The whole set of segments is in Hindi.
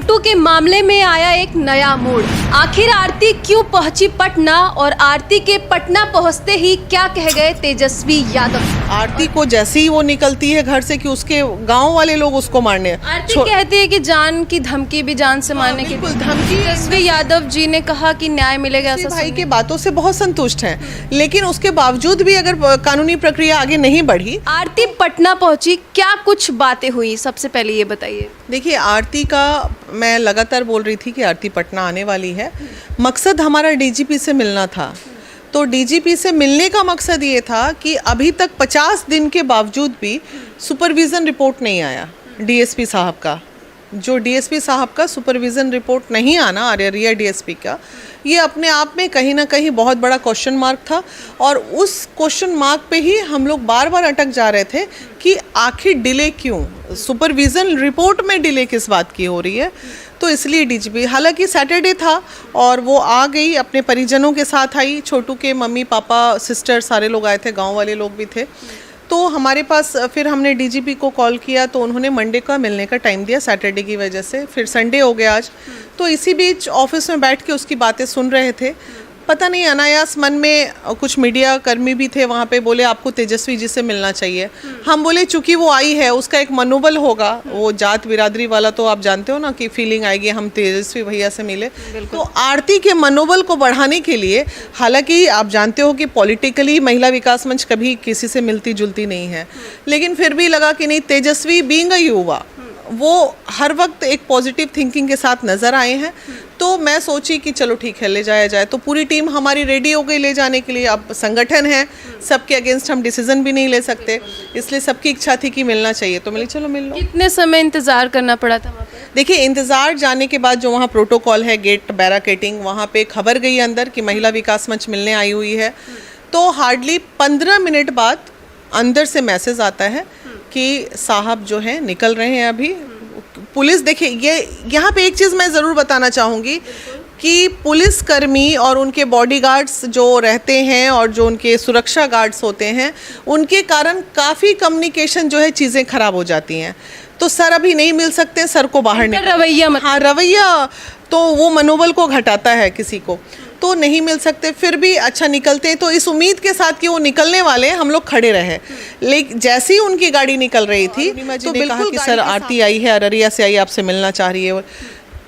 छोटू के मामले में आया एक नया मोड़। आखिर आरती क्यों पहुंची पटना और आरती के पटना पहुंचते ही क्या कह गए तेजस्वी यादव। आरती को जैसे ही वो निकलती है घर से कि उसके गांव वाले लोग उसको मारने आरती कहती है कि जान की धमकी भी जान से मारने की धमकी। तेजस्वी यादव जी ने कहा कि न्याय मिलेगा। ऐसा भाई के बातों से बहुत संतुष्ट हैं, लेकिन उसके बावजूद भी अगर कानूनी प्रक्रिया आगे नहीं बढ़ी। आरती पटना पहुंची, क्या कुछ बातें हुई, सबसे पहले ये बताइए। देखिए, आरती का मैं लगातार बोल रही थी कि आरती पटना आने वाली है। मकसद हमारा डीजीपी से मिलना था। तो डीजीपी से मिलने का मकसद ये था कि अभी तक 50 दिन के बावजूद भी सुपरविज़न रिपोर्ट नहीं आया डीएसपी साहब का। जो डीएसपी साहब का सुपरविज़न रिपोर्ट नहीं आना अररिया डीएसपी का, ये अपने आप में कहीं ना कहीं बहुत बड़ा क्वेश्चन मार्क था। और उस क्वेश्चन मार्क पे ही हम लोग बार बार अटक जा रहे थे कि आखिर डिले क्यों, सुपरविज़न रिपोर्ट में डिले किस बात की हो रही है। तो इसलिए डीजीपी, हालांकि सैटरडे था और वो आ गई, अपने परिजनों के साथ आई। छोटू के मम्मी पापा सिस्टर सारे लोग आए थे, गांव वाले लोग भी थे। तो हमारे पास फिर हमने डीजीपी को कॉल किया तो उन्होंने मंडे का मिलने का टाइम दिया सैटरडे की वजह से। फिर संडे हो गया आज। तो इसी बीच ऑफिस में बैठ के उसकी बातें सुन रहे थे। पता नहीं अनायास मन में कुछ मीडिया कर्मी भी थे वहाँ पे, बोले आपको तेजस्वी जी से मिलना चाहिए। हम बोले चूंकि वो आई है उसका एक मनोबल होगा, वो जात बिरादरी वाला तो आप जानते हो ना कि फीलिंग आएगी हम तेजस्वी भैया से मिले। तो आरती के मनोबल को बढ़ाने के लिए, हालांकि आप जानते हो कि पॉलिटिकली महिला विकास मंच कभी किसी से मिलती जुलती नहीं है, लेकिन फिर भी लगा कि नहीं, तेजस्वी बीइंग अ युवा वो हर वक्त एक पॉजिटिव थिंकिंग के साथ नज़र आए हैं। तो मैं सोची कि चलो ठीक है, ले जाया जाए। तो पूरी टीम हमारी रेडी हो गई ले जाने के लिए। अब संगठन है, सबके अगेंस्ट हम डिसीजन भी नहीं ले सकते, इसलिए सबकी इच्छा थी कि मिलना चाहिए। तो मिली, चलो मिल लो। कितने समय इंतजार करना पड़ा था वहाँ पे? देखिए, इंतज़ार जाने के बाद जो वहाँ प्रोटोकॉल है, गेट बैराकेटिंग, वहाँ पे खबर गई अंदर कि महिला विकास मंच मिलने आई हुई है। तो हार्डली 15 मिनट बाद अंदर से मैसेज आता है कि साहब जो हैं निकल रहे हैं अभी। पुलिस, देखिए ये यहाँ पे एक चीज़ मैं ज़रूर बताना चाहूँगी कि पुलिसकर्मी और उनके बॉडीगार्ड्स जो रहते हैं और जो उनके सुरक्षा गार्ड्स होते हैं, उनके कारण काफ़ी कम्युनिकेशन जो है चीज़ें ख़राब हो जाती हैं। तो सर अभी नहीं मिल सकते, सर को बाहर निकल। रवैया हाँ, रवैया तो वो मनोबल को घटाता है किसी को, तो नहीं मिल सकते। फिर भी अच्छा निकलते हैं, तो इस उम्मीद के साथ कि वो निकलने वाले हैं हम लोग खड़े रहे। लेकिन जैसे ही उनकी गाड़ी निकल रही थी तो बिल्कुल कि सर आरती आई है, अररिया से आई, आपसे मिलना चाह रही है।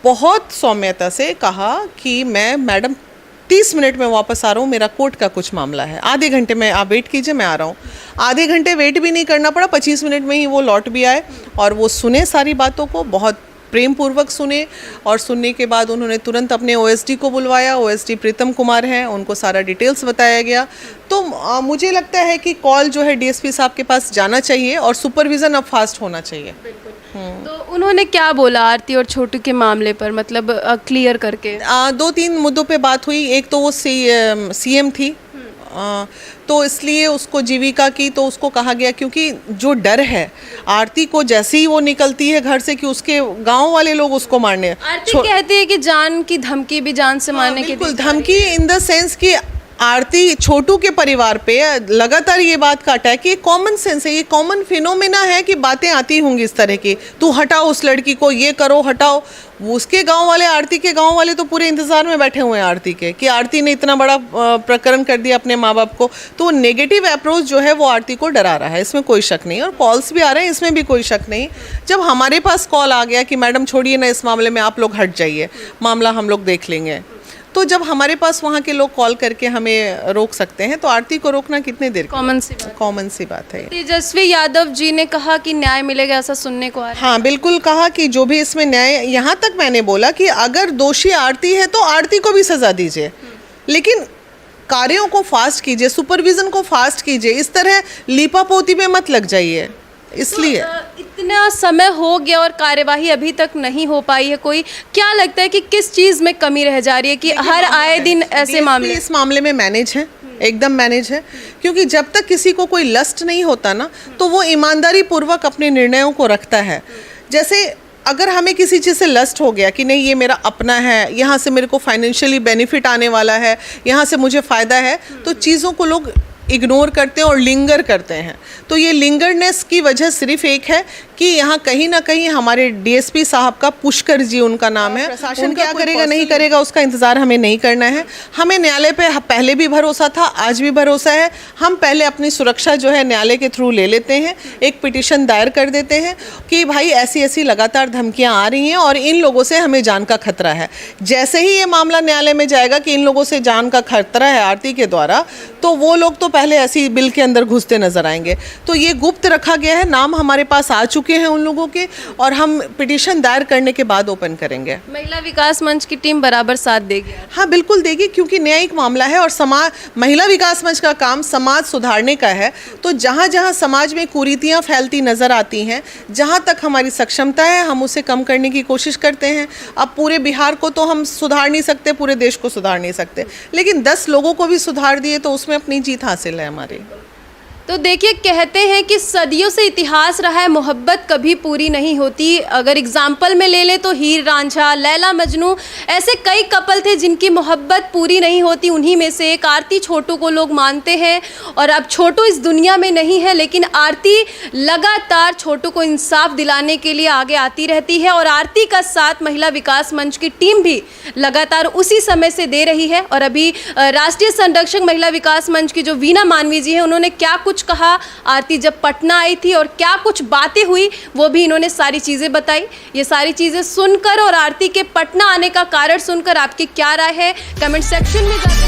बहुत सौम्यता से कहा कि मैं मैडम 30 मिनट में वापस आ रहा हूँ, मेरा कोर्ट का कुछ मामला है, आधे घंटे में आप वेट कीजिए, मैं आ रहा हूँ। आधे घंटे वेट भी नहीं करना पड़ा, 25 मिनट में ही वो लौट भी आए और वो सुने सारी बातों को, बहुत प्रेम पूर्वक सुने। और सुनने के बाद उन्होंने तुरंत अपने ओएसडी को बुलवाया। ओएसडी प्रीतम कुमार हैं, उनको सारा डिटेल्स बताया गया। तो मुझे लगता है कि कॉल जो है डीएसपी साहब के पास जाना चाहिए और सुपरविज़न अब फास्ट होना चाहिए। तो उन्होंने क्या बोला आरती और छोटू के मामले पर, मतलब क्लियर करके? 2-3 मुद्दों पे बात हुई। एक तो वो सीएम थी, तो इसलिए उसको जीविका की, तो उसको कहा गया क्योंकि जो डर है आरती को जैसे ही वो निकलती है घर से कि उसके गांव वाले लोग उसको मारने। आरती कहती है कि जान की धमकी भी जान से मारने की। बिल्कुल, धमकी इन द सेंस कि आरती छोटू के परिवार पे लगातार ये बात का अटैक, ये कॉमन सेंस है, ये कॉमन फिनोमेना है कि बातें आती होंगी इस तरह की, तू हटाओ उस लड़की को, ये करो, हटाओ। उसके गांव वाले, आरती के गांव वाले तो पूरे इंतजार में बैठे हुए हैं आरती के कि आरती ने इतना बड़ा प्रकरण कर दिया अपने माँ बाप को। तो नेगेटिव अप्रोच जो है वो आरती को डरा रहा है, इसमें कोई शक नहीं। और कॉल्स भी आ रहे हैं, इसमें भी कोई शक नहीं। जब हमारे पास कॉल आ गया कि मैडम छोड़िए ना इस मामले में, आप लोग हट जाइए, मामला हम लोग देख लेंगे, तो जब हमारे पास वहाँ के लोग कॉल करके हमें रोक सकते हैं तो आरती को रोकना कितने देर? कॉमन सी बात है। तेजस्वी यादव जी ने कहा कि न्याय मिलेगा, ऐसा सुनने को आ रहा है। हाँ बिल्कुल, कहा कि जो भी इसमें न्याय, यहाँ तक मैंने बोला कि अगर दोषी आरती है तो आरती को भी सजा दीजिए, लेकिन कार्यों को फास्ट कीजिए, सुपरविजन को फास्ट कीजिए, इस तरह लीपापोती में मत लग जाइए। इसलिए इतना समय हो गया और कार्यवाही अभी तक नहीं हो पाई है। कोई क्या लगता है कि किस चीज़ में कमी रह जा रही है कि हर आए दिन ऐसे मामले? इस मामले में मैनेज है, एकदम मैनेज है, क्योंकि जब तक किसी को कोई लस्ट नहीं होता ना तो वो ईमानदारी पूर्वक अपने निर्णयों को रखता है। जैसे अगर हमें किसी चीज़ से लस्ट हो गया कि नहीं ये मेरा अपना है, यहाँ से मेरे को फाइनेंशियली बेनिफिट आने वाला है, यहाँ से मुझे फ़ायदा है, तो चीज़ों को लोग इग्नोर करते हैं और लिंगर करते हैं। तो ये लिंगरनेस की वजह सिर्फ एक है कि यहाँ कहीं ना कहीं हमारे डीएसपी साहब का पुष्कर जी उनका नाम है, प्रशासन क्या करेगा नहीं करेगा उसका इंतज़ार हमें नहीं करना है। हमें न्यायालय पे पहले भी भरोसा था, आज भी भरोसा है। हम पहले अपनी सुरक्षा जो है न्यायालय के थ्रू ले लेते हैं, एक पिटीशन दायर कर देते हैं कि भाई ऐसी ऐसी लगातार धमकियाँ आ रही हैं और इन लोगों से हमें जान का खतरा है। जैसे ही ये मामला न्यायालय में जाएगा कि इन लोगों से जान का खतरा है आरती के द्वारा, तो वो लोग तो पहले ऐसी बिल के अंदर घुसते नजर आएंगे। तो ये गुप्त रखा गया है, नाम हमारे पास आ चुके हैं उन लोगों के, और हम पिटीशन दायर करने के बाद ओपन करेंगे। महिला विकास मंच की टीम बराबर साथ देगी? हाँ बिल्कुल देगी, क्योंकि न्यायिक मामला है और समाज, महिला विकास मंच का काम समाज सुधारने का है। तो जहाँ जहाँ समाज में कुरीतियाँ फैलती नजर आती हैं, जहाँ तक हमारी सक्षमता है हम उसे कम करने की कोशिश करते हैं। अब पूरे बिहार को तो हम सुधार नहीं सकते, पूरे देश को सुधार नहीं सकते, लेकिन 10 लोगों को भी सुधार दिए तो उसमें अपनी जीत हासिल है हमारी। तो देखिए, कहते हैं कि सदियों से इतिहास रहा है, मोहब्बत कभी पूरी नहीं होती। अगर एग्जाम्पल में ले लें तो हीर रांझा, लैला मजनू, ऐसे कई कपल थे जिनकी मोहब्बत पूरी नहीं होती। उन्हीं में से एक आरती छोटू को लोग मानते हैं, और अब छोटू इस दुनिया में नहीं है, लेकिन आरती लगातार छोटू को इंसाफ दिलाने के लिए आगे आती रहती है। और आरती का साथ महिला विकास मंच की टीम भी लगातार उसी समय से दे रही है। और अभी राष्ट्रीय संरक्षक महिला विकास मंच की जो वीना मानवी जी हैं, उन्होंने क्या कुछ कहा आरती जब पटना आई थी और क्या कुछ बातें हुई, वो भी इन्होंने सारी चीजें बताई। ये सारी चीजें सुनकर और आरती के पटना आने का कारण सुनकर आपकी क्या राय है, कमेंट सेक्शन में